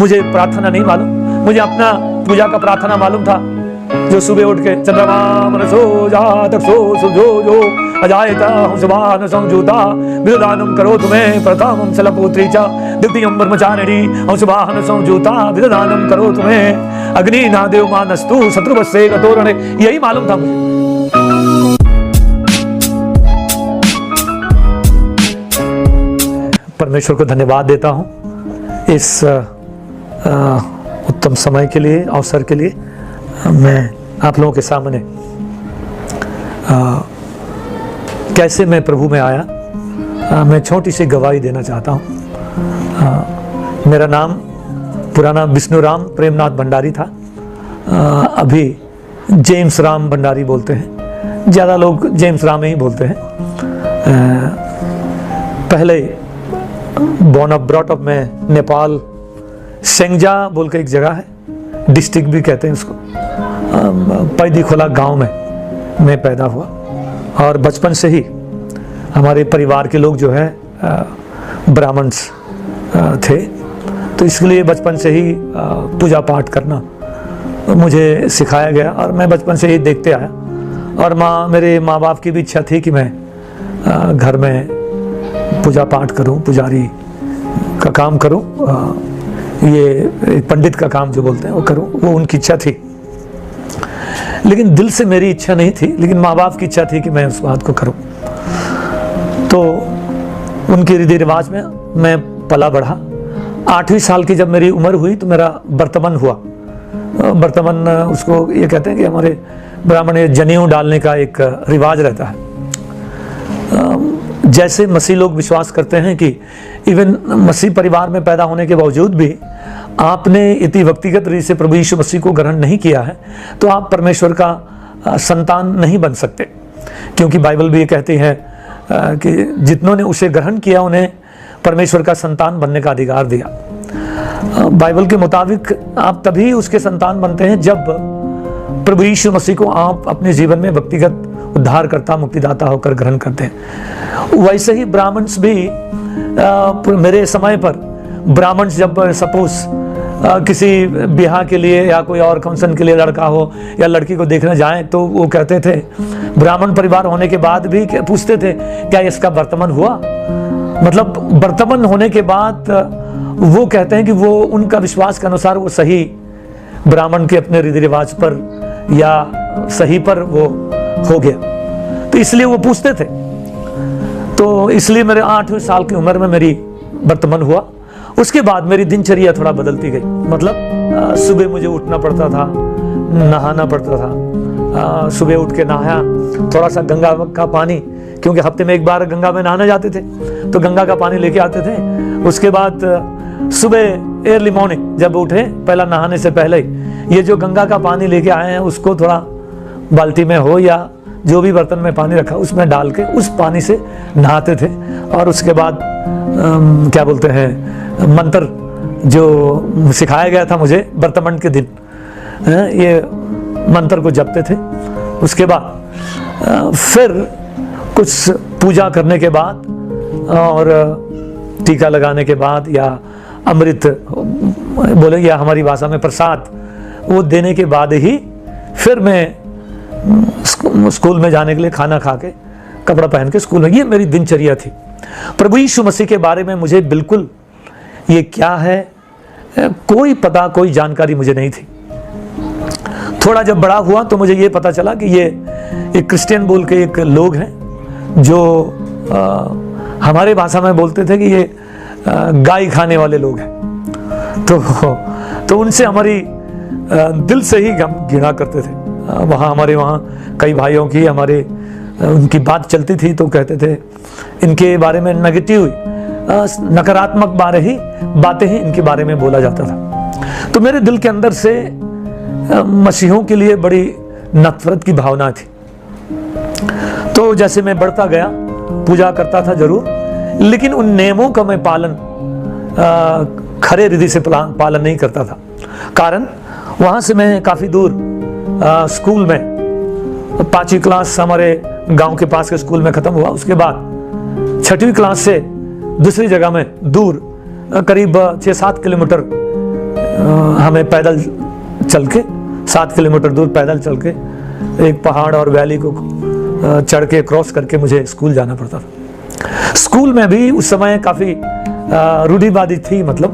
मुझे प्रार्थना नहीं मालूम, मुझे अपना पूजा का प्रार्थना मालूम था, जो सुबह उठ के चंद्रमा मनसो जातक सो सुजो जो अजायता हम सुभान संजूता विददानम करो तुम्हें प्रथमम सलपुत्री च द्वितीयम ब्रह्मचारिणी हम सुभान संजूता विददानम करो तुम्हें अग्नि नादेव मानस्तु शत्रुवस्से गतोरणे। यही मालूम था मुझे। परमेश्वर को धन्यवाद देता हूँ इस उत्तम समय के लिए, अवसर के लिए। मैं आप लोगों के सामने कैसे मैं प्रभु में आया, मैं छोटी सी गवाही देना चाहता हूँ। मेरा नाम पुराना विष्णुराम प्रेमनाथ भंडारी था, अभी जेम्स राम भंडारी बोलते हैं, ज़्यादा लोग जेम्स राम ही बोलते हैं। पहले बॉर्न अप ब्रॉट अप में नेपाल सेंगजा बोल के एक जगह है, डिस्ट्रिक्ट भी कहते हैं उसको, पैदी खोला गांव में मैं पैदा हुआ। और बचपन से ही हमारे परिवार के लोग जो है ब्राह्मण्स थे, तो इसलिए बचपन से ही पूजा पाठ करना मुझे सिखाया गया और मैं बचपन से ही देखते आया। और मेरे माँ बाप की भी इच्छा थी कि मैं घर में पूजा पाठ करूं, पुजारी का काम करूं, ये पंडित का काम जो बोलते हैं वो करूं, वो उनकी इच्छा थी। लेकिन दिल से मेरी इच्छा नहीं थी, लेकिन माँ बाप की इच्छा थी कि मैं उस बात को करूं। तो उनके रीति रिवाज में मैं पला बढ़ा। 8वीं साल की जब मेरी उम्र हुई तो मेरा बर्तमन हुआ। बर्तमन उसको ये कहते हैं कि हमारे ब्राह्मण में जनेऊ डालने का एक रिवाज रहता है। जैसे मसीह लोग विश्वास करते हैं कि इवन मसीह परिवार में पैदा होने के बावजूद भी आपने इतनी व्यक्तिगत रीति से प्रभु यीशु मसीह को ग्रहण नहीं किया है तो आप परमेश्वर का संतान नहीं बन सकते, क्योंकि बाइबल भी ये कहती है कि जितनों ने उसे ग्रहण किया उन्हें परमेश्वर का संतान बनने का अधिकार दिया। बाइबल के मुताबिक आप तभी उसके संतान बनते हैं जब प्रभु यीशु मसीह को आप अपने जीवन में व्यक्तिगत उद्धारकर्ता मुक्तिदाता होकर ग्रहण करते हैं। वैसे ही ब्राह्मण्स भी मेरे समय पर ब्राह्मण्स जब सपोज किसी ब्याह के लिए या कोई और फंक्शन के लिए लड़का हो या लड़की को देखने जाएं तो वो कहते थे, ब्राह्मण परिवार होने के बाद भी पूछते थे क्या इसका बर्तमन हुआ। मतलब बर्तमन होने के बाद वो कहते हैं कि वो उनका विश्वास के अनुसार वो सही ब्राह्मण के अपने रीति रिवाज पर या सही पर वो हो गया, तो इसलिए वो पूछते थे। तो इसलिए मेरे 8वीं साल की उम्र में मेरी बर्तमन हुआ। उसके बाद मेरी दिनचर्या थोड़ा बदलती गई। मतलब सुबह मुझे उठना पड़ता था, नहाना पड़ता था। सुबह उठ के नहाया, थोड़ा सा गंगा का पानी, क्योंकि हफ्ते में एक बार गंगा में नहाने जाते थे तो गंगा का पानी लेके आते थे। उसके बाद सुबह अर्ली मॉर्निंग जब उठे, पहला नहाने से पहले ये जो गंगा का पानी लेके आए हैं उसको थोड़ा बाल्टी में हो या जो भी बर्तन में पानी रखा उसमें डाल के उस पानी से नहाते थे। और उसके बाद क्या बोलते हैं, मंत्र जो सिखाया गया था मुझे बर्तमन के दिन, ये मंत्र को जपते थे। उसके बाद फिर कुछ पूजा करने के बाद और टीका लगाने के बाद या अमृत बोले या हमारी भाषा में प्रसाद वो देने के बाद ही फिर मैं स्कूल में जाने के लिए खाना खा के कपड़ा पहन के स्कूल में, ये मेरी दिनचर्या थी। प्रभु यीशु मसीह के बारे में मुझे बिल्कुल ये क्या है कोई पता, कोई जानकारी मुझे नहीं थी। थोड़ा जब बड़ा हुआ तो मुझे ये पता चला कि ये एक क्रिश्चियन बोल के एक लोग हैं जो हमारे भाषा में बोलते थे कि ये गाय खाने वाले लोग हैं। तो उनसे हमारी दिल से ही हम घृणा करते थे। हमारे वहाँ कई भाइयों की उनकी बात चलती थी तो कहते थे इनके बारे में नेगेटिव नकारात्मक बातें ही इनके बारे में बोला जाता था। तो मेरे दिल के अंदर से मसीहों के लिए बड़ी नफरत की भावना थी। तो जैसे मैं बढ़ता गया, पूजा करता था जरूर, लेकिन उन नियमों का मैं पालन खरे रीति से पालन नहीं करता था। कारण वहाँ से मैं काफ़ी दूर स्कूल में 5वीं क्लास हमारे गांव के पास के स्कूल में ख़त्म हुआ। उसके बाद 6वीं क्लास से दूसरी जगह में दूर करीब 6-7 किलोमीटर हमें पैदल चल के 7 किलोमीटर दूर पैदल चल के एक पहाड़ और वैली को चढ़ के क्रॉस करके मुझे स्कूल जाना पड़ता था। स्कूल में भी उस समय काफ़ी रूढ़िवादी थी, मतलब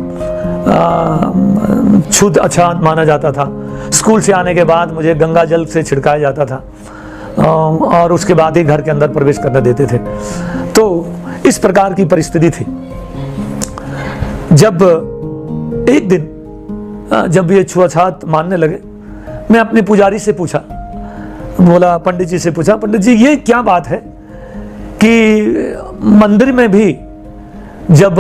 छूत अच्छा माना जाता था। स्कूल से आने के बाद मुझे गंगा जल से छिड़काया जाता था और उसके बाद ही घर के अंदर प्रवेश करने देते थे। तो इस प्रकार की परिस्थिति थी। जब एक दिन जब ये छुआछूत मानने लगे, मैं अपने पुजारी से पूछा, बोला पंडित जी से पूछा, पंडित जी ये क्या बात है कि मंदिर में भी जब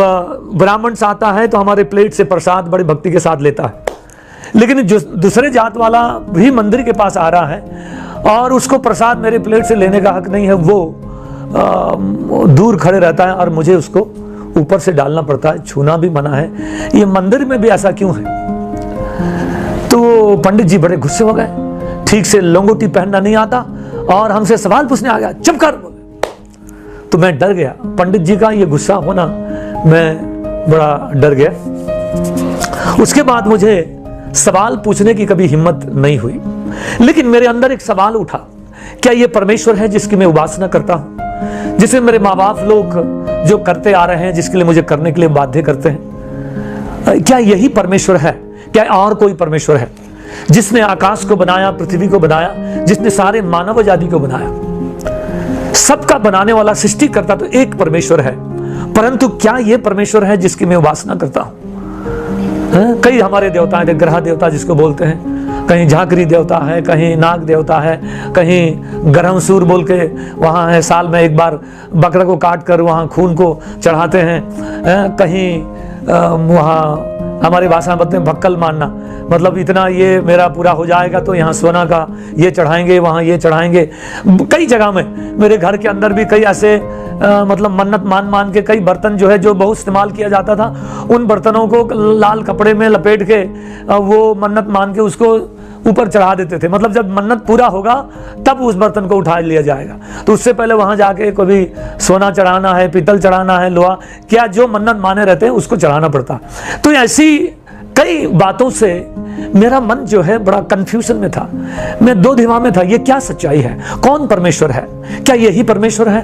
ब्राह्मण आता है तो हमारे प्लेट से प्रसाद बड़ी भक्ति के साथ लेता है, लेकिन जो दूसरे जात वाला भी मंदिर के पास आ रहा है और उसको प्रसाद मेरे प्लेट से लेने का हक नहीं है, वो दूर खड़े रहता है और मुझे उसको ऊपर से डालना पड़ता है, छूना भी मना है, ये मंदिर में भी ऐसा क्यों है? तो पंडित जी बड़े गुस्से हो गए, ठीक से लंगोटी पहनना नहीं आता और हमसे सवाल पूछने आ गया, चुप कर। तो मैं डर गया, पंडित जी का ये गुस्सा होना, मैं बड़ा डर गया। उसके बाद मुझे सवाल पूछने की कभी हिम्मत नहीं हुई, लेकिन मेरे अंदर एक सवाल उठा, क्या ये परमेश्वर है जिसकी मैं उपासना करता हूं, जिसे मेरे माँ बाप लोग जो करते आ रहे हैं, जिसके लिए मुझे करने के लिए बाध्य करते हैं, क्या यही परमेश्वर है? क्या और कोई परमेश्वर है जिसने आकाश को बनाया, पृथ्वी को बनाया, जिसने सारे मानव जाति को बनाया? सबका बनाने वाला सृष्टि करता तो एक परमेश्वर है, परंतु क्या यह परमेश्वर है जिसकी मैं उपासना करता हूं? कई हमारे देवता हैं, ग्रह देवता जिसको बोलते हैं, कहीं झांकरी देवता है, कहीं नाग देवता है, कहीं गरमसूर बोल के वहाँ है, साल में एक बार बकरा को काट कर वहाँ खून को चढ़ाते हैं, कहीं वहाँ हमारी भाषा में बोलते हैं भक्कल मानना, मतलब इतना ये मेरा पूरा हो जाएगा तो यहाँ सोना का ये चढ़ाएंगे, वहाँ ये चढ़ाएंगे। कई जगह में मेरे घर के अंदर भी कई ऐसे मतलब मन्नत मान के कई बर्तन जो है, जो बहुत इस्तेमाल किया जाता था, उन बर्तनों को लाल कपड़े में लपेट के वो मन्नत मान के उसको ऊपर चढ़ा देते थे। मतलब जब मन्नत पूरा होगा तब उस बर्तन को उठा लिया जाएगा, तो उससे पहले वहां जाके कभी सोना चढ़ाना है, पीतल चढ़ाना है, लोहा, क्या जो मन्नत माने रहते हैं उसको चढ़ाना पड़ता। तो ऐसी कई बातों से मेरा मन जो है बड़ा कंफ्यूजन में था, मैं दो दिमाग में था, ये क्या सच्चाई है? कौन परमेश्वर है? क्या यही परमेश्वर है?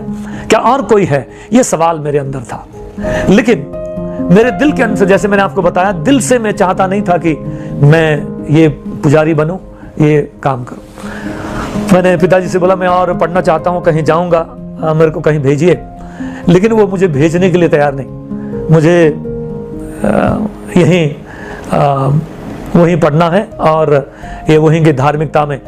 क्या और कोई है? ये सवाल मेरे अंदर था। लेकिन मेरे दिल के अंदर, जैसे मैंने आपको बताया, दिल से मैं चाहता नहीं था कि मैं ये पुजारी बनूं, ये काम करूं। मैंने पिताजी से बोला मैं और पढ़ना चाहता हूं, कहीं जाऊंगा, मेरे को कहीं भेजिए। लेकिन वो मुझे भेजने के लिए तैयार नहीं, मुझे यहीं वहीं पढ़ना है और ये वहीं की धार्मिकता में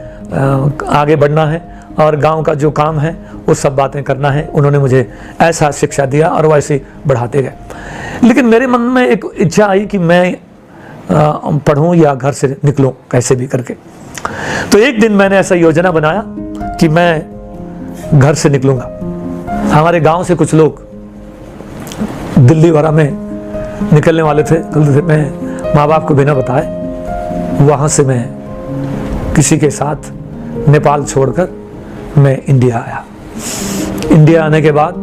आगे बढ़ना है और गांव का जो काम है वो सब बातें करना है। उन्होंने मुझे ऐसा शिक्षा दिया और वो ऐसे बढ़ाते गए। लेकिन मेरे मन में एक इच्छा आई कि मैं पढ़ूं या घर से निकलूं कैसे भी करके। तो एक दिन मैंने ऐसा योजना बनाया कि मैं घर से निकलूंगा। हमारे गांव से कुछ लोग दिल्ली वगैरह में निकलने वाले थे, मैं माँ बाप को बिना बताए वहाँ से मैं किसी के साथ नेपाल छोड़कर मैं इंडिया आया। इंडिया आने के बाद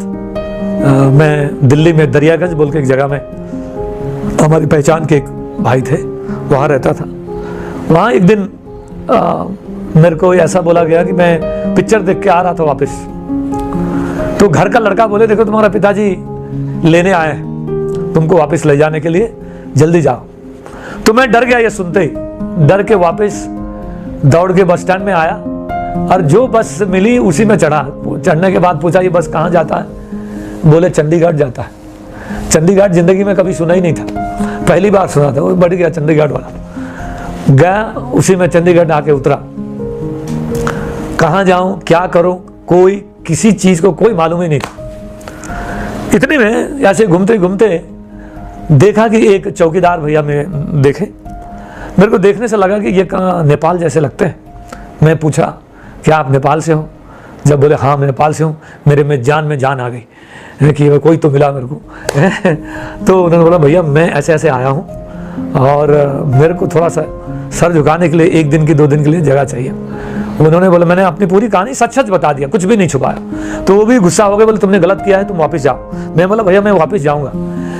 मैं दिल्ली में दरियागंज बोल के एक जगह में, हमारी पहचान के एक भाई थे, वहाँ रहता था। वहाँ एक दिन मेरे को ऐसा बोला गया कि मैं पिक्चर देख के आ रहा था वापस, तो घर का लड़का बोले देखो तुम्हारा पिताजी लेने आए हैं, तुमको वापस ले जाने के लिए, जल्दी जाओ। तो मैं डर गया ये सुनते ही, डर के वापस दौड़ के बस स्टैंड में आया और जो बस मिली उसी में चढ़ा। चढ़ने के बाद पूछा ये बस कहाँ जाता है? बोले चंडीगढ़ जाता है। चंडीगढ़ जिंदगी में कभी सुना ही नहीं था, पहली बार सुना था। वो बढ़ गया चंडीगढ़ वाला, गया उसी में चंडीगढ़ आके उतरा। कहाँ जाऊं, क्या करूं, कोई किसी चीज को कोई मालूम ही नहीं था। इतने में ऐसे घूमते घूमते देखा कि एक चौकीदार भैया में देखे, मेरे को देखने से लगा कि ये नेपाल जैसे लगते हैं। मैं पूछा क्या आप नेपाल से हो? जब बोले हाँ मैं नेपाल से हूँ, मेरे में जान आ गई कि कोई तो मिला मेरे को। तो उन्होंने बोला भैया मैं ऐसे ऐसे आया हूँ और मेरे को थोड़ा सा सर झुकाने के लिए 1 दिन की 2 दिन के लिए जगह चाहिए। उन्होंने बोला, मैंने अपनी पूरी कहानी सच सच बता दिया, कुछ भी नहीं छुपाया। तो वो भी गुस्सा हो गए, बोले तुमने गलत किया है, तुम वापस जाओ। मैं बोला भैया मैं वापस जाऊंगा,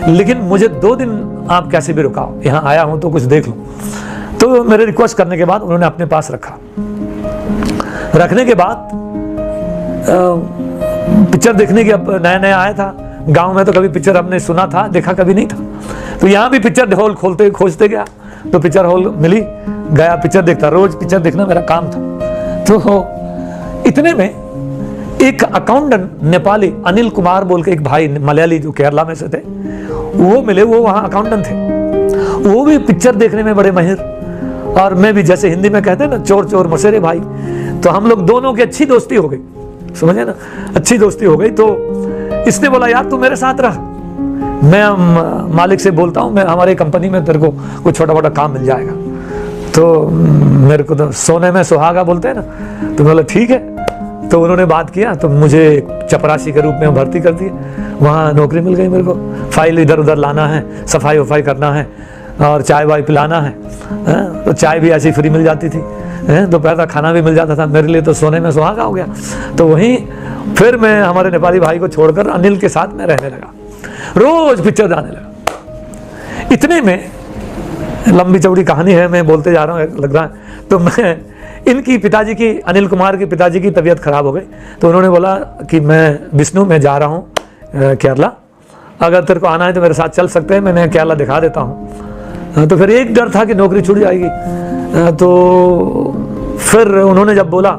लेकिन मुझे 2 दिन आप कैसे भी रुकाओ, यहाँ आया हूँ तो कुछ देख लो। तो मेरे रिक्वेस्ट करने के बाद उन्होंने अपने पास रखा। रखने के बाद पिक्चर देखने की, अब नया नया आया था गांव में, तो कभी पिक्चर हमने सुना था, देखा कभी नहीं था। तो यहाँ भी पिक्चर हॉल खोलते खोजते गया, तो पिक्चर हॉल मिली, गया पिक्चर देखता। रोज पिक्चर देखना मेरा काम था। तो इतने में एक अकाउंटेंट नेपाली अनिल कुमार बोल के एक भाई मलयाली जो केरला में से थे, वो मिले। वो वहाँ अकाउंटेंट थे, वो भी पिक्चर देखने में बड़े माहिर, और मैं भी, जैसे हिंदी में कहते हैं ना चोर चोर मसेरे भाई। तो हम लोग दोनों की अच्छी दोस्ती हो गई, समझे ना, अच्छी दोस्ती हो गई। तो इसने बोला यार तू मेरे साथ रह, मैं मालिक से बोलता हूँ, मैं हमारी कंपनी में तेरे को कुछ छोटा मोटा काम मिल जाएगा। तो मेरे को तो सोने में सुहागा बोलते हैं ना, तो बोला ठीक है। तो उन्होंने बात किया, तो मुझे चपरासी के रूप में भर्ती कर दिए। वहाँ नौकरी मिल गई मेरे को। फाइल इधर उधर लाना है, सफाई वफाई करना है, और चाय वाय पिलाना है। तो चाय भी ऐसी फ्री मिल जाती थी, दोपहर का खाना भी मिल जाता था। मेरे लिए तो सोने में सुहागा हो गया। तो वहीं फिर मैं हमारे नेपाली भाई को छोड़कर अनिल के साथ में रहने लगा, रोज पिक्चर जाने लगा। इतने में, लंबी चौड़ी कहानी है, मैं बोलते जा रहा हूँ लग रहा है। तो मैं, इनकी पिताजी की, अनिल कुमार के पिताजी की तबीयत खराब हो गई। तो उन्होंने बोला कि मैं विष्णु, मैं जा रहा हूँ केरला, अगर तेरे को आना है तो मेरे साथ चल सकते हैं, मैंने केरला दिखा देता हूँ। तो फिर एक डर था कि नौकरी छूट जाएगी। तो फिर उन्होंने जब बोला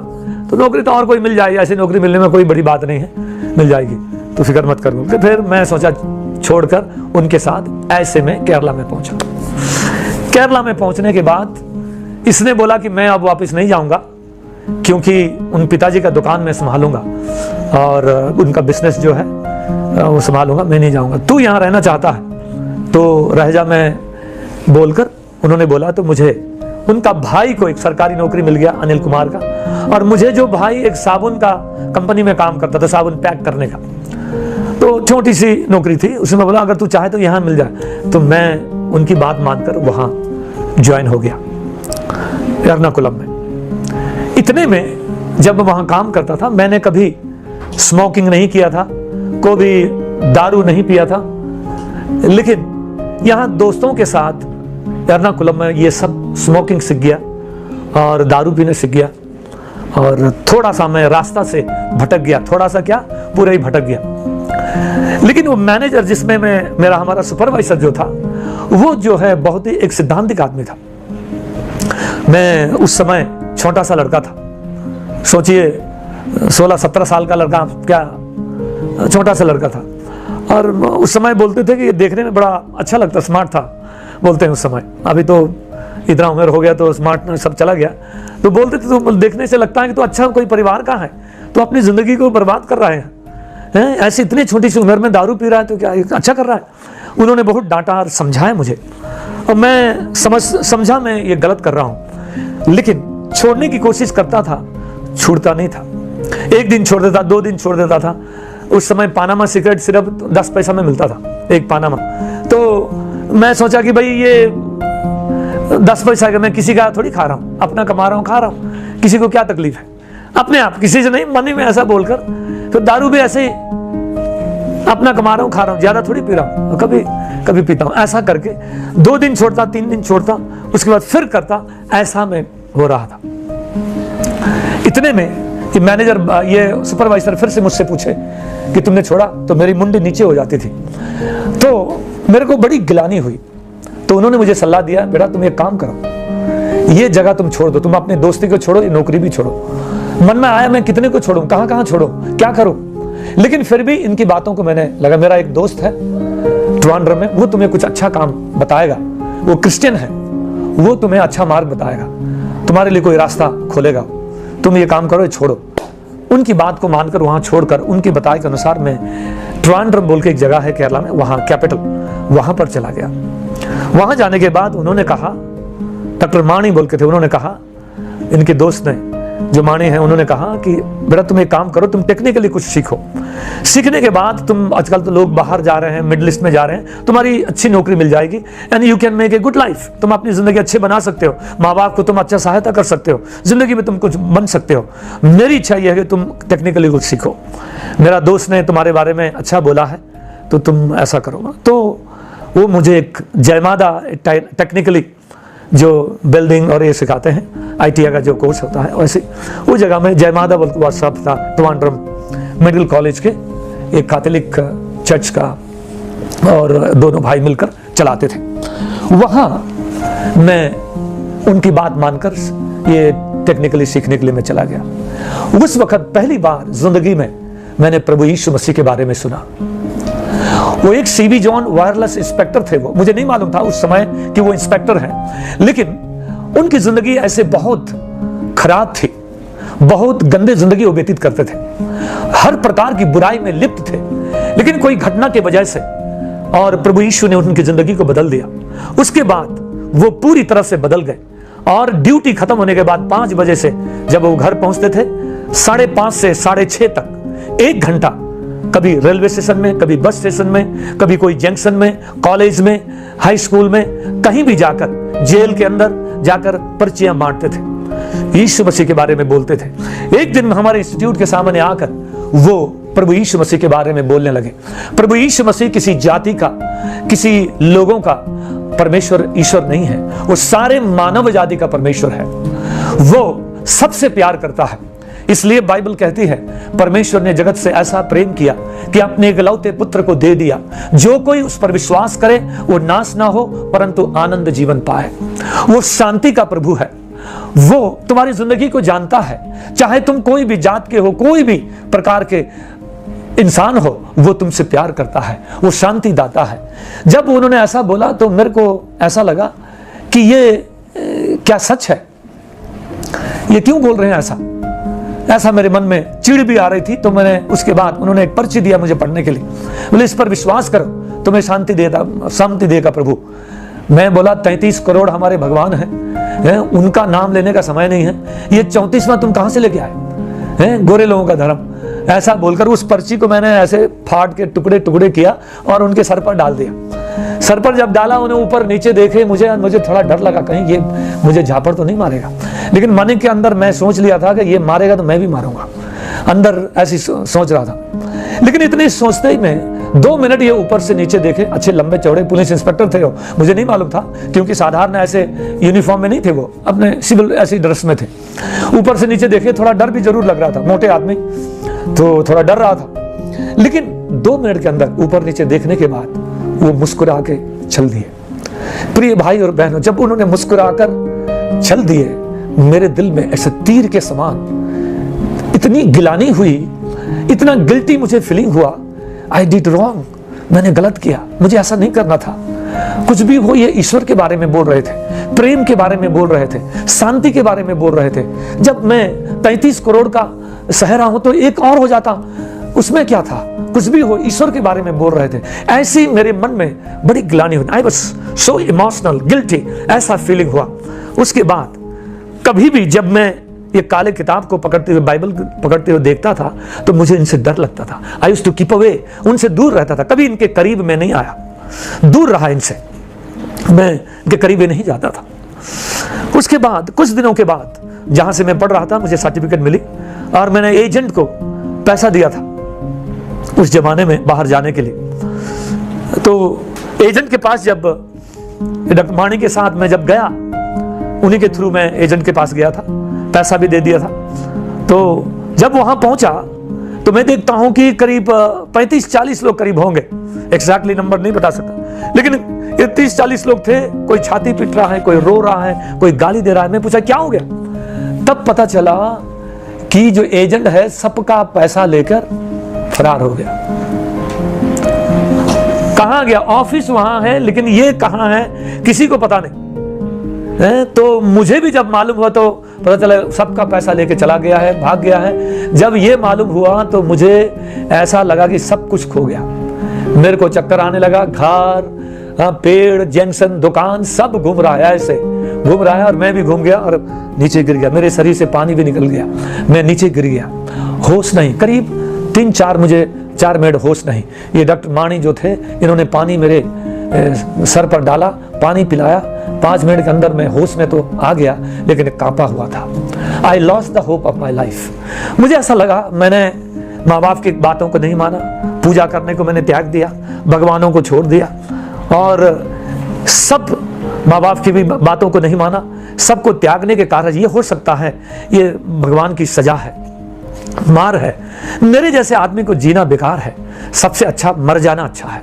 तो नौकरी तो और कोई मिल जाएगी, ऐसी नौकरी मिलने में कोई बड़ी बात नहीं है, मिल जाएगी, तो फिक्र मत कर। तो फिर मैं सोचा छोड़कर उनके साथ ऐसे में केरला में पहुंचा। केरला में पहुंचने के बाद इसने बोला कि मैं अब वापस नहीं जाऊंगा, क्योंकि उन पिताजी का दुकान मैं संभालूंगा और उनका बिजनेस जो है वो संभालूंगा, मैं नहीं जाऊंगा। तू यहाँ रहना चाहता है तो रह जा, मैं बोलकर उन्होंने बोला। तो मुझे उनका भाई को एक सरकारी नौकरी मिल गया अनिल कुमार का, और मुझे जो भाई एक साबुन का कंपनी में काम करता था, साबुन पैक करने का, तो छोटी सी नौकरी थी। उसमें बोला अगर तू चाहे तो यहाँ मिल जाए। तो मैं उनकी बात मानकर वहाँ ज्वाइन हो गया एर्नाकुलम में। इतने में जब वहाँ काम करता था, मैंने कभी स्मोकिंग नहीं किया था, कभी दारू नहीं पिया था, लेकिन यहाँ दोस्तों के साथ एर्नाकुलम में ये सब स्मोकिंग सीख गया और दारू पीने सीख गया। और थोड़ा सा मैं रास्ता से भटक गया, थोड़ा सा क्या, पूरा ही भटक गया। लेकिन वो मैनेजर जिसमें मैं, मेरा हमारा सुपरवाइजर जो था, वो जो है बहुत ही एक सिद्धांतिक आदमी था। मैं उस समय छोटा सा लड़का था, सोचिए 16-17 साल का लड़का, क्या छोटा सा लड़का था। और उस समय बोलते थे कि ये देखने में बड़ा अच्छा लगता, स्मार्ट था बोलते हैं उस समय। अभी तो इतना उम्र हो गया तो स्मार्ट सब चला गया। तो बोलते थे तो देखने से लगता है कि तो अच्छा कोई परिवार का है, तो अपनी जिंदगी को बर्बाद कर रहा है, ऐसी इतनी छोटी सी उम्र में दारू पी रहा है, तो क्या अच्छा कर रहा है। उन्होंने बहुत डांटा और समझाया मुझे, और मैं समझा मैं ये गलत कर रहा हूँ, लेकिन छोड़ने की कोशिश करता था, छूटता नहीं था। 1 दिन छोड़ देता, 2 दिन छोड़ देता था। उस समय पानामा सिगरेट सिर्फ 10 पैसा में मिलता था, एक पानामा। तो मैं सोचा कि भाई ये 10 पैसा का मैं किसी का थोड़ी खा रहा हूँ, अपना कमा रहा हूँ, खा रहा हूँ, किसी को क्या तकलीफ है, अपने आप, किसी से नहीं, मन में ऐसा बोलकर। तो दारू भी ऐसे ही अपना कमा रहा हूँ, खा रहा हूँ, ज्यादा थोड़ी पी रहा हूँ, कभी कभी पीता हूँ। ऐसा करके 2 दिन छोड़ता, 3 दिन छोड़ता, उसके बाद फिर करता, ऐसा में हो रहा था। इतने में कि मैनेजर, ये सुपरवाइजर फिर से मुझसे पूछे कि तुमने छोड़ा, तो मेरी मुंडी नीचे हो जाती थी। तो मेरे को बड़ी गिलानी हुई। तो उन्होंने मुझे सलाह दिया, बेटा तुम एक काम करो, ये जगह तुम छोड़ दो, तुम अपनी दोस्ती को छोड़ो, ये नौकरी भी छोड़ो। मन में आया मैं कितने को छोड़ूं, कहां कहां छोड़ो, क्या करूं। लेकिन फिर भी इनकी बातों को मैंने लगा, मेरा एक दोस्त है ट्रिवांड्रम में, वो तुम्हें कुछ अच्छा काम बताएगा, वो क्रिश्चियन है, वो तुम्हें अच्छा मार्ग बताएगा, तुम्हारे लिए कोई रास्ता खोलेगा, तुम ये काम करो, ये छोड़ो। उनकी बात को मानकर वहां छोड़कर, उनकी बताए के अनुसार मैं ट्रिवांड्रम बोल के एक जगह है केरला में, वहां कैपिटल, वहां पर चला गया। वहां जाने के बाद उन्होंने कहा, डॉक्टर माणी बोल के थे, उन्होंने कहा, इनके दोस्त ने जो माने हैं उन्होंने कहा कि बेटा तुम एक काम करो, तुम टेक्निकली कुछ सीखो, सीखने के बाद तुम, आजकल तो लोग बाहर जा रहे हैं, मिडिल ईस्ट में जा रहे हैं, तुम्हारी अच्छी नौकरी मिल जाएगी and you can make a good life. तुम अपनी जिंदगी अच्छे बना सकते हो, माँ बाप को तुम अच्छा सहायता कर सकते हो, जिंदगी में तुम कुछ बन सकते हो। मेरी इच्छा यह है कि तुम टेक्निकली कुछ सीखो, मेरा दोस्त ने तुम्हारे बारे में अच्छा बोला है तो तुम ऐसा करो। तो वो मुझे एक जयमादा टेक्निकली जो बिल्डिंग और ये सिखाते हैं, ITI का जो कोर्स होता है, वैसे वो जगह में जयमादा वर्कशॉप था, ट्रिवांड्रम मिडिल कॉलेज के एक कैथोलिक चर्च का, और दोनों भाई मिलकर चलाते थे। वहाँ मैं उनकी बात मानकर ये टेक्निकली सीखने के लिए मैं चला गया। उस वक्त पहली बार जिंदगी में मैंने प्रभु यीशु मसीह के बारे में सुना। वो एक CB जॉन वायरलेस इंस्पेक्टर थे। वो मुझे नहीं मालूम था उस समय कि वो इंस्पेक्टर हैं, लेकिन उनकी जिंदगी ऐसे बहुत खराब थी, बहुत गंदे जिंदगी वो व्यतीत करते थे, हर प्रकार की बुराई में लिप्त थे। लेकिन कोई घटना के वजह से और प्रभु यीशु ने उनकी जिंदगी को बदल दिया। उसके बाद वो पूरी तरह से बदल गए और ड्यूटी खत्म होने के बाद 5 बजे से जब वो घर पहुंचते थे, 5:30 से 6:30 तक 1 घंटा, कभी रेलवे स्टेशन में, कभी बस स्टेशन में, कभी कोई जंक्शन में, कॉलेज में, हाई स्कूल में, कहीं भी जाकर, जेल के अंदर जाकर पर्चियां बांटते थे, यीशु मसीह के बारे में बोलते थे। एक दिन हमारे इंस्टीट्यूट के सामने आकर वो प्रभु यीशु मसीह के बारे में बोलने लगे। प्रभु यीशु मसीह किसी जाति का, किसी लोगों का परमेश्वर ईश्वर नहीं है, वो सारे मानव जाति का परमेश्वर है। वो सबसे प्यार करता है। इसलिए बाइबल कहती है परमेश्वर ने जगत से ऐसा प्रेम किया कि अपने इकलौते पुत्र को दे दिया, जो कोई उस पर विश्वास करे वो नाश ना हो परंतु आनंद जीवन पाए। वो शांति का प्रभु है। वो तुम्हारी जिंदगी को जानता है, चाहे तुम कोई भी जात के हो, कोई भी प्रकार के इंसान हो, वो तुमसे प्यार करता है, वो शांति दाता है। जब उन्होंने ऐसा बोला तो मेरे को ऐसा लगा कि ये क्या सच है, ये क्यों बोल रहे हैं ऐसा मेरे मन में चिढ़ भी आ रही थी। तो मैंने उसके बाद उन्होंने एक पर्ची दिया मुझे पढ़ने के लिए, बोले इस पर विश्वास करो तुम्हें शांति देगा प्रभु। मैं बोला 33 करोड़ हमारे भगवान हैं, उनका नाम लेने का समय नहीं है, ये 34वां तुम कहां से लेके आए हैं, गोरे लोगों का धर्म। ऐसा बोलकर उस पर्ची को मैंने ऐसे फाड़ के टुकड़े टुकड़े किया और उनके सर पर डाल दिया। सर पर जब डाला, उन्हें ऊपर नीचे देखे, मुझे थोड़ा डर लगा कहीं ये मुझे झापड़ तो नहीं मारेगा। लेकिन मन के अंदर मैं सोच लिया था कि ये मारेगा तो मैं भी मारूंगा, अंदर ऐसी सोच रहा था। लेकिन इतनी सोचते ही मैं 2 मिनट ये ऊपर से नीचे देखे, अच्छे लंबे चौड़े पुलिस इंस्पेक्टर थे वो, मुझे नहीं मालूम था क्योंकि साधारण ऐसे यूनिफॉर्म में नहीं थे, वो अपने सिविल ऐसी ड्रेस में थे। ऊपर से नीचे देखे, थोड़ा डर भी जरूर लग रहा था, मोटे आदमी तो थोड़ा डर रहा था। लेकिन 2 मिनट के अंदर ऊपर नीचे देखने के बाद वो मुस्कुरा के चल दिए। प्रिय भाई और बहनों, जब उन्होंने मुस्कुराकर चल दिए, मेरे दिल में ऐसे तीर के समान इतनी गिलानी हुई, इतना गिल्टी मुझे फीलिंग हुआ, आई डिड रॉन्ग, मैंने गलत किया, मुझे ऐसा नहीं करना था। कुछ भी हो, ये ईश्वर के बारे में बोल रहे थे, प्रेम के बारे में बोल रहे थे, शांति के बारे में बोल रहे थे। जब मैं 33 करोड़ का सहरा हूं तो एक और हो जाता, उसमें क्या था, कुछ भी हो, ईश्वर के बारे में बोल रहे थे। ऐसी मेरे मन में बड़ी गिलानी हुई, I was so emotional, guilty, ऐसा फीलिंग हुआ। उसके बाद कभी भी जब मैं ये काले किताब को पकड़ते हुए, बाइबल पकड़ते हुए देखता था तो मुझे इनसे डर लगता था। I used to keep away, उनसे दूर रहता था, कभी इनके करीब में नहीं आया, दूर रहा इनसे, मैं इनके करीब नहीं जाता था। उसके बाद कुछ दिनों के बाद जहां से मैं पढ़ रहा था, मुझे सर्टिफिकेट मिली और मैंने एजेंट को पैसा दिया था उस जमाने में बाहर जाने के लिए। तो एजेंट के पास जब डकमानी के साथ मैं जब गया, उन्हीं के थ्रू मैं एजेंट के पास गया था, पैसा भी दे दिया था। तो जब वहां पहुंचा तो मैं देखता हूं कि करीब 35-40 लोग करीब होंगे, एग्जैक्टली नंबर नहीं बता सकता, लेकिन ये 30-40 लोग थे। कोई छाती पीट रहा है, कोई रो रहा है, कोई गाली दे रहा है। मैं पूछा क्या हो गया? तब पता चला कि जो एजेंट है सबका पैसा लेकर फरार हो गया। कहां गया? ऑफिस वहां है लेकिन ये कहां है किसी को पता नहीं है। तो मुझे भी जब मालूम हुआ तो पता चला सबका पैसा लेके चला गया है, भाग गया है। जब ये मालूम हुआ तो मुझे ऐसा लगा कि सब कुछ खो गया। मेरे को चक्कर आने लगा, घर, पेड़, जंक्शन, दुकान सब घूम रहा है ऐसे, घूम रहा है और मैं भी घूम गया और नीचे गिर गया, मेरे शरीर से पानी भी निकल गया, मैं नीचे गिर गया, होश नहीं। करीब 4 मिनट होश नहीं। ये डॉक्टर माणी जो थे, इन्होंने पानी मेरे सर पर डाला, पानी पिलाया। 5 मिनट के अंदर मैं होश में तो आ गया, लेकिन कांपा हुआ था। I lost the hope of my life. मुझे ऐसा लगा मैंने माँ बाप की बातों को नहीं माना, पूजा करने को मैंने त्याग दिया, भगवानों को छोड़ दिया और सब माँ बाप की भी बातों को नहीं माना। सबको त्यागने के कारण ये हो सकता है ये भगवान की सजा है, मार है। मेरे जैसे आदमी को जीना बेकार है, सबसे अच्छा मर जाना अच्छा है।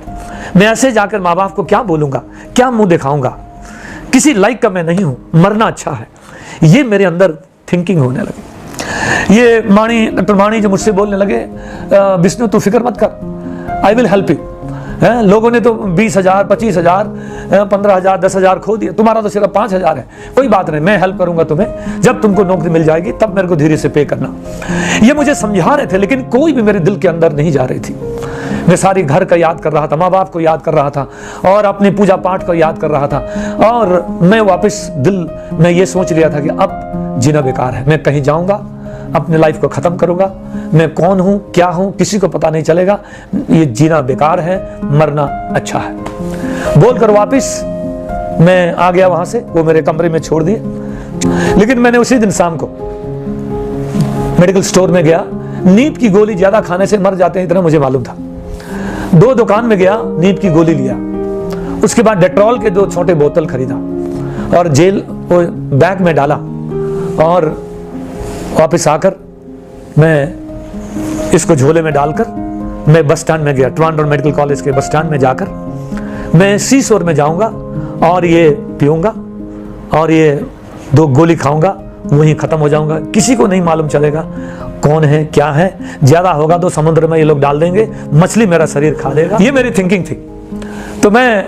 मैं ऐसे जाकर माँ बाप को क्या बोलूँगा, क्या मुंह दिखाऊंगा, किसी लायक का मैं नहीं हूँ, मरना अच्छा है। ये मेरे अंदर थिंकिंग होने लगी। ये डॉक्टर माणी जो मुझसे बोलने लगे, विष्णु तू फिक्र मत कर, आई विल हेल्प यू। लोगों ने तो 20,000, 25,000, 15,000, 10,000 खो दिए, तुम्हारा तो सिर्फ 5,000 है। कोई बात नहीं, मैं हेल्प करूंगा तुम्हें, जब तुमको नौकरी मिल जाएगी तब मेरे को धीरे से पे करना। ये मुझे समझा रहे थे, लेकिन कोई भी मेरे दिल के अंदर नहीं जा रही थी। मैं सारी घर का याद कर रहा था, माँ बाप को याद कर रहा था और अपने पूजा पाठ को याद कर रहा था। और मैं वापस दिल में ये सोच लिया था कि अब जीना बेकार है, मैं कहीं जाऊंगा, अपने लाइफ को खत्म करूंगा, मैं कौन हूं, क्या हूं, किसी को पता नहीं चलेगा, ये जीना बेकार है, मरना अच्छा है। बोलकर वापस मैं आ गया वहां से, वो मेरे कमरे में छोड़ दिए। लेकिन मैंने उसी दिन शाम को मेडिकल स्टोर में गया। नींद की गोली ज्यादा खाने से मर जाते हैं, इतना मुझे मालूम था। 2 दुकान में गया, नींद की गोली लिया। उसके बाद डेट्रॉल के 2 छोटे बोतल खरीदा और बैग में डाला और वापस आकर मैं इसको झोले में डालकर मैं बस स्टैंड में गया। ट्रिवांड्रम मेडिकल कॉलेज के बस स्टैंड में जाकर मैं सीसोर में जाऊंगा और ये पीऊंगा और ये 2 गोली खाऊंगा, वहीं खत्म हो जाऊंगा। किसी को नहीं मालूम चलेगा कौन है, क्या है। ज्यादा होगा तो समुद्र में ये लोग डाल देंगे, मछली मेरा शरीर खा लेगा। ये मेरी थिंकिंग थी। तो मैं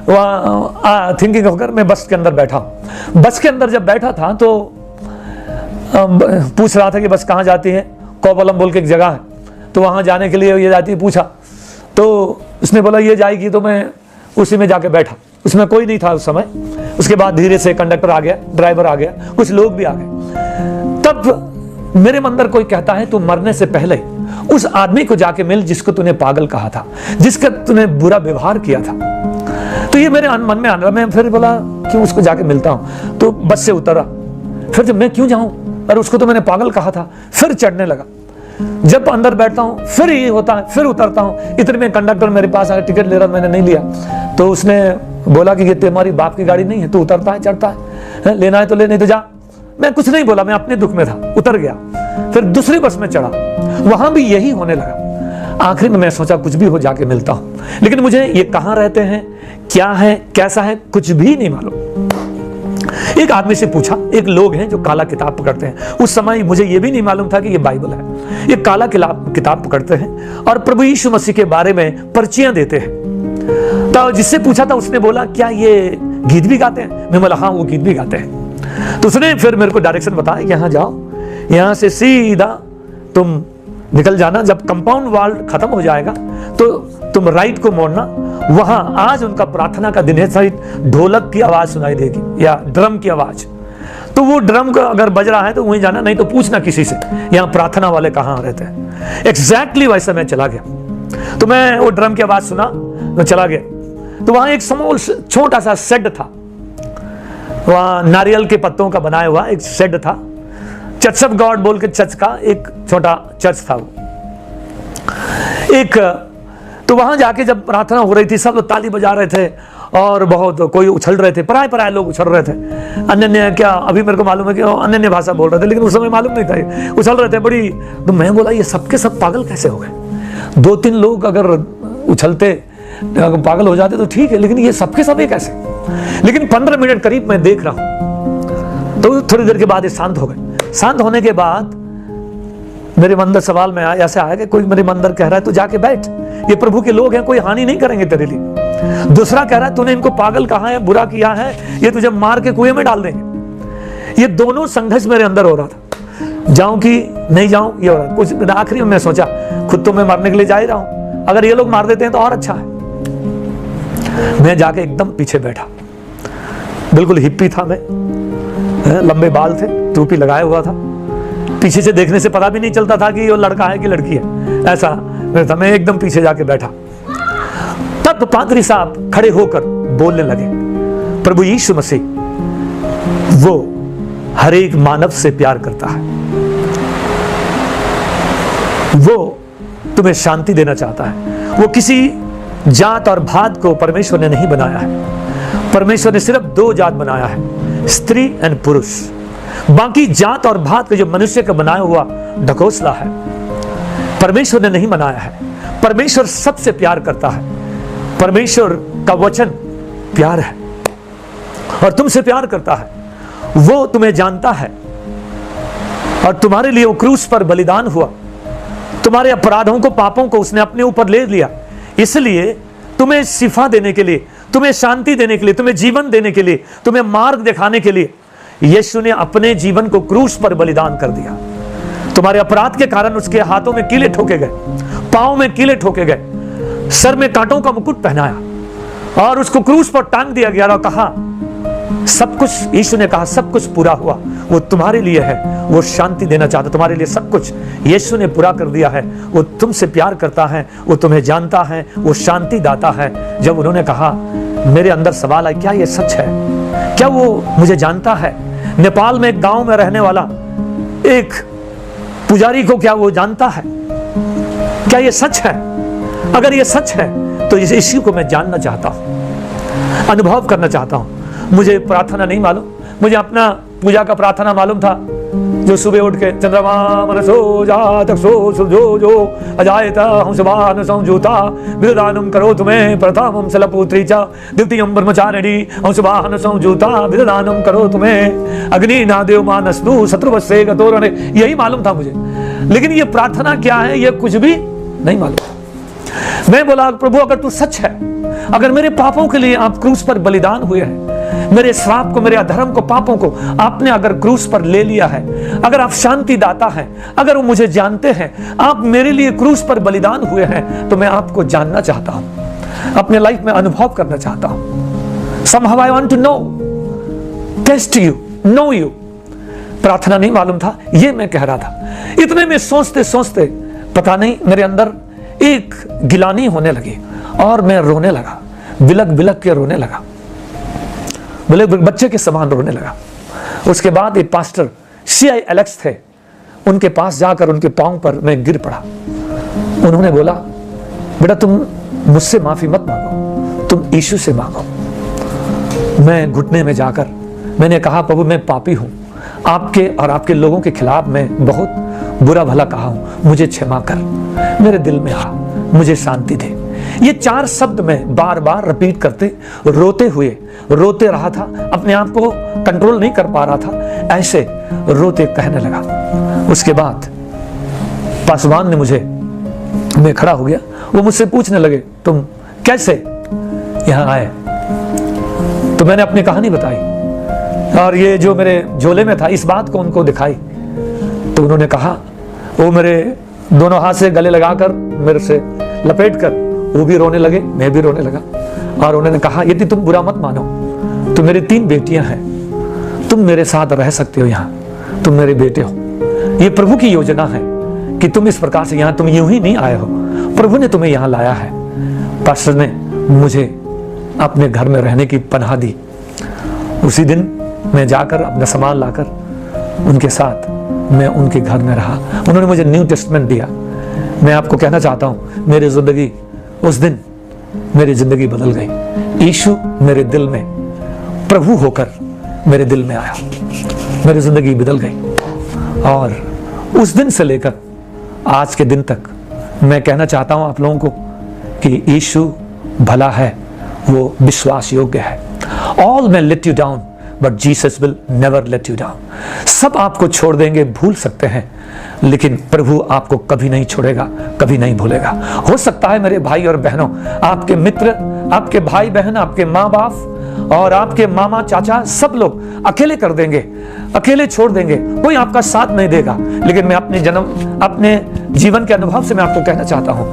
वहाँ थिंकिंग होकर मैं बस के अंदर बैठा। बस के अंदर जब बैठा था तो पूछ रहा था कि बस कहाँ जाती है। कोवलम बोल के एक जगह है, तो वहाँ जाने के लिए ये जाती है। पूछा तो उसने बोला ये जाएगी, तो मैं उसी में जाके बैठा। उसमें कोई नहीं था उस समय। उसके बाद धीरे से कंडक्टर आ गया, ड्राइवर आ गया, कुछ लोग भी आ गए। तब मेरे अंदर कोई कहता है तू मरने से पहले उस आदमी को जाके मिल जिसको तूने पागल कहा था, जिसका तूने बुरा व्यवहार किया था। तो ये मेरे मन में आ रहा। मैं फिर बोला क्यों उसको जाके मिलता हूँ। तो बस से उतरा। फिर जब मैं क्यों जाऊं, और उसको तो मैंने पागल कहा था। फिर चढ़ने लगा। जब अंदर बैठता हूं फिर ये होता है, फिर उतरता हूं। इतने में कंडक्टर मेरे पास आकर टिकट ले रहा, मैंने नहीं लिया। तो उसने बोला कि ये तुम्हारी बाप की गाड़ी नहीं है, तू उतरता है चढ़ता है, लेना है तो ले, नहीं तो जा। मैं कुछ नहीं बोला, मैं अपने दुख में था, उतर गया। फिर दूसरी बस में चढ़ा, वहां भी यही होने लगा। आखिर में मैं सोचा कुछ भी हो जाके मिलता हूं। लेकिन मुझे ये कहां रहते हैं, क्या है, कैसा है, कुछ भी नहीं मालूम। एक आदमी से पूछा, एक लोग हैं जो काला किताब पकड़ते हैं। उस समय मुझे यह भी नहीं मालूम था कि ये बाइबल है। ये काला किताब पकड़ते हैं और प्रभु यीशु मसीह के बारे में पर्चियां देते हैं। तो जिससे पूछा था उसने बोला क्या ये गीत भी गाते हैं। मैं बोला हाँ वो गीत भी गाते हैं। तो उसने फिर मेरे को डायरेक्शन बताया, यहाँ जाओ, यहाँ से सीधा तुम निकल जाना। जब कंपाउंड वॉल खत्म हो जाएगा तो तुम राइट को मोड़ना। वहां आज उनका प्रार्थना का दिन है, सही ढोलक की आवाज सुनाई देगी या ड्रम की आवाज। तो वो ड्रम का अगर बज रहा है तो वहीं जाना, नहीं तो पूछना किसी से यहाँ प्रार्थना वाले कहाँ रहते हैं। एग्जैक्टली वैसे मैं चला गया। तो मैं वो ड्रम की आवाज सुना तो चला गया। तो वहां एक स्मॉल छोटा सा शेड था, वहां नारियल के पत्तों का बनाया हुआ एक शेड था। चर्च ऑफ गॉड बोल के चर्च का एक छोटा चर्च था वो एक। तो वहां जाके जब प्रार्थना हो रही थी, सब लोग ताली बजा रहे थे और बहुत कोई उछल रहे थे, पराए लोग उछल रहे थे। अन्य क्या, अभी मेरे को मालूम है कि अन्य भाषा बोल रहे थे, लेकिन उस समय मालूम नहीं था, उछल रहे थे बड़ी। तो मैं बोला ये सबके सब पागल कैसे हो गए। 2-3 लोग अगर उछलते पागल हो जाते तो ठीक है, लेकिन ये सबके सब ये कैसे। लेकिन 15 मिनट करीब मैं देख रहा हूं, तो थोड़ी देर के बाद ये शांत हो गए। शांत होने के बाद मेरे मंदिर सवाल में आया, ऐसे आया कि कोई मेरे मंदिर कह रहा है तू जाके बैठ, ये प्रभु के लोग हैं, कोई हानि नहीं करेंगे तेरे लिए। दूसरा कह रहा है तूने इनको पागल कहा है, बुरा किया है, ये तुझे मार के कुएं में डाल देंगे। ये दोनों संघर्ष मेरे अंदर हो रहा था, जाऊं कि नहीं जाऊं, ये हो रहा। कुछ आखिरी में मैं सोचा खुद तो मैं मरने के लिए जा ही रहा हूं, अगर ये लोग मार देते हैं तो और अच्छा है। मैं जाके एकदम पीछे बैठा बिल्कुल हिप्पी था मैं, लंबे बाल थे, टोपी लगाया हुआ था, पीछे से देखने से पता भी नहीं चलता था कि वो लड़का है कि लड़की है, ऐसा था। मैं एकदम पीछे जाके बैठा। तब पादरी साहब खड़े होकर बोलने लगे, प्रभु यीशु मसीह वो हर एक मानव से प्यार करता है, वो तुम्हें शांति देना चाहता है। वो किसी जात और भात को परमेश्वर ने नहीं बनाया है। परमेश्वर ने सिर्फ 2 जात बनाया है, स्त्री एंड पुरुष। बाकी जात और भात के जो मनुष्य का बनाया हुआ ढकोसला है, परमेश्वर ने नहीं बनाया है। परमेश्वर सबसे प्यार करता है। परमेश्वर का वचन प्यार है और तुमसे प्यार करता है। वो तुम्हें जानता है और तुम्हारे लिए वो क्रूस पर बलिदान हुआ। तुम्हारे अपराधों को, पापों को उसने अपने ऊपर ले लिया। इसलिए तुम्हें शिफा देने के लिए, तुम्हें शांति देने के लिए, तुम्हें जीवन देने के लिए, तुम्हें मार्ग दिखाने के लिए यीशु ने अपने जीवन को क्रूस पर बलिदान कर दिया। तुम्हारे अपराध के कारण उसके हाथों में कीले ठोके गए, पांव में कीले ठोके गए, सर में कांटों का मुकुट पहनाया और उसको क्रूस पर टांग दिया गया और कहा सब कुछ, यीशु ने कहा सब कुछ पूरा हुआ। वो तुम्हारे लिए है, वो शांति देना चाहता, तुम्हारे लिए सब कुछ यीशु ने पूरा कर दिया है। वो तुमसे प्यार करता है, वो तुम्हें जानता है, वो शांति दाता है। जब उन्होंने कहा, मेरे अंदर सवाल आया, क्या ये सच है? क्या वो मुझे जानता है? नेपाल में एक गांव में रहने वाला एक पुजारी को क्या वो जानता है? क्या ये सच है? अगर ये सच है तो इस यीशु को मैं जानना चाहता हूं, अनुभव करना चाहता हूं। मुझे प्रार्थना नहीं मालूम, मुझे अपना पूजा का प्रार्थना मालूम था, जो सुबह उठ के चंद्रमा मनसो जातक सो सुजो जो अजायता हम सुभान संजूता विदानम करो तुम्हें प्रथमम सलपुत्री च द्वितीयम ब्रह्मचारिणी हम सुभान संजूता विदानम करो तुम्हें अग्नि नादेव मानस्तु शत्रुवस्से गतोरणे। यही मालूम था मुझे, लेकिन ये प्रार्थना क्या है ये कुछ भी नहीं मालूम। मैं बोला, प्रभु अगर तू सच है, अगर मेरे पापों के लिए आप क्रूस पर बलिदान हुए हैं, मेरे श्राप को, मेरे अधर्म को, पापों को आपने अगर क्रूस पर ले लिया है, अगर आप शांति दाता हैं, अगर वो मुझे जानते हैं, आप मेरे लिए क्रूस पर बलिदान हुए हैं, तो मैं आपको जानना चाहता हूं, अपने लाइफ में अनुभव करना चाहता हूं। Somehow I want to know, taste you, know you। प्रार्थना नहीं मालूम था, ये मैं कह रहा था। इतने में सोचते सोचते पता नहीं मेरे अंदर एक गिलानी होने लगी और मैं रोने लगा, बिलक बिलक के रोने लगा, बच्चे के समान रोने लगा। उसके बाद एक पास्टर C.I. एलेक्स थे, उनके पास जाकर उनके पांव पर मैं गिर पड़ा। उन्होंने बोला, बेटा तुम मुझसे माफी मत मांगो, तुम यीशु से मांगो। मैं घुटने में जाकर मैंने कहा, प्रभु मैं पापी हूं, आपके और आपके लोगों के खिलाफ मैं बहुत बुरा भला कहा हूं, मुझे क्षमा कर, मेरे दिल में आ, मुझे शांति दे। ये 4 शब्द मैं बार बार रिपीट करते रोते रहा था, अपने आप को कंट्रोल नहीं कर पा रहा था, ऐसे रोते कहने लगा। उसके बाद पासवान ने मुझे, मैं खड़ा हो गया, वो मुझसे पूछने लगे, तुम कैसे यहां आए? तो मैंने अपनी कहानी बताई और ये जो मेरे झोले में था इस बात को उनको दिखाई। तो उन्होंने कहा, वो मेरे दोनों हाथ से गले लगाकर मेरे से लपेट कर वो भी रोने लगे, मैं भी रोने लगा। और उन्होंने कहा, यदि तुम बुरा मत मानो तो मेरी 3 बेटियां हैं, तुम मेरे साथ रह सकते हो यहाँ, तुम मेरे बेटे हो। ये प्रभु की योजना है कि तुम इस प्रकार से यहाँ, तुम यूं ही नहीं आए हो, प्रभु ने तुम्हें यहाँ लाया है। पास्टर ने मुझे अपने घर में रहने की पनाह दी। उसी दिन मैं जाकर अपना सामान लाकर उनके साथ मैं उनके घर में रहा। उन्होंने मुझे न्यू टेस्टमेंट दिया। मैं आपको कहना चाहता हूँ, मेरी जिंदगी उस दिन, मेरी जिंदगी बदल गई। यीशु मेरे दिल में प्रभु होकर मेरे दिल में आया, मेरी जिंदगी बदल गई। और उस दिन से लेकर आज के दिन तक मैं कहना चाहता हूं आप लोगों को कि यीशु भला है, वो विश्वास योग्य है। All may let you down, but Jesus will never let you down। सब आपको छोड़ देंगे, भूल सकते हैं, लेकिन प्रभु आपको कभी नहीं छोड़ेगा, कभी नहीं भूलेगा। हो सकता है मेरे भाई और बहनों, आपके मित्र, आपके भाई बहन, आपके माँ बाप और आपके मामा चाचा सब लोग अकेले कर देंगे, अकेले छोड़ देंगे, कोई आपका साथ नहीं देगा। लेकिन मैं अपने जीवन के अनुभव से मैं आपको कहना चाहता हूं,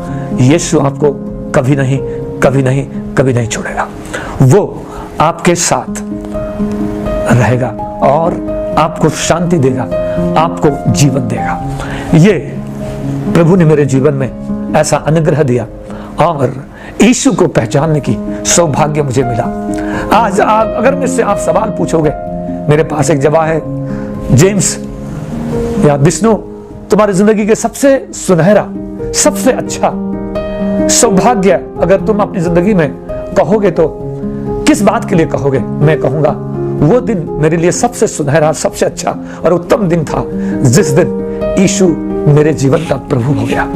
यीशु आपको कभी नहीं छोड़ेगा। वो आपके साथ रहेगा और आपको शांति देगा, आपको जीवन देगा। ये प्रभु ने मेरे जीवन में ऐसा अनुग्रह दिया और यीशु को पहचानने की सौभाग्य मुझे मिला। आज अगर मुझसे आप सवाल पूछोगे, मेरे पास एक जवाब है। जेम्स या विष्णु, तुम्हारी जिंदगी के सबसे सुनहरा, सबसे अच्छा सौभाग्य अगर तुम अपनी जिंदगी में कहोगे तो किस बात के लिए कहोगे? मैं कहूंगा वो दिन मेरे लिए सबसे सुनहरा, सबसे अच्छा और उत्तम दिन था जिस दिन यीशु मेरे जीवन का प्रभु हो गया,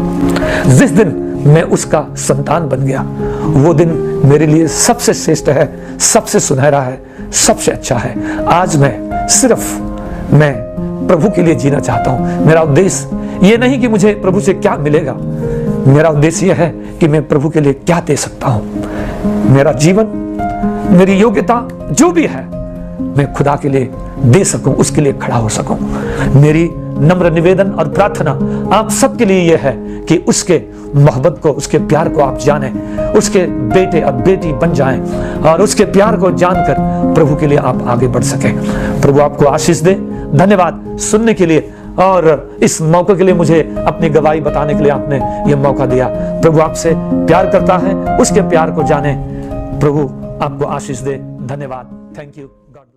जिस दिन मैं उसका संतान बन गया। वो दिन मेरे लिए सबसे श्रेष्ठ है, सबसे सुनहरा है, सबसे अच्छा है। आज मैं प्रभु के लिए जीना चाहता हूं। मेरा उद्देश्य ये नहीं कि मुझे प्रभु से क्या मिलेगा, मेरा उद्देश्य यह है कि मैं प्रभु के लिए क्या दे सकता हूं। मेरा जीवन, मेरी योग्यता जो भी है, मैं खुदा के लिए दे सकूं, उसके लिए खड़ा हो सकूं। मेरी नम्र निवेदन और प्रार्थना आप सबके लिए यह है कि उसके मोहब्बत को, उसके प्यार को आप जानें, उसके बेटे और बेटी बन जाएं और उसके प्यार को जानकर प्रभु के लिए आप आगे बढ़ सकें। प्रभु आपको आशीष दे। धन्यवाद सुनने के लिए और इस मौके के लिए, मुझे अपनी गवाही बताने के लिए आपने यह मौका दिया। प्रभु आपसे प्यार करता है, उसके प्यार को जाने। प्रभु आपको आशीष दे। धन्यवाद। Thank you.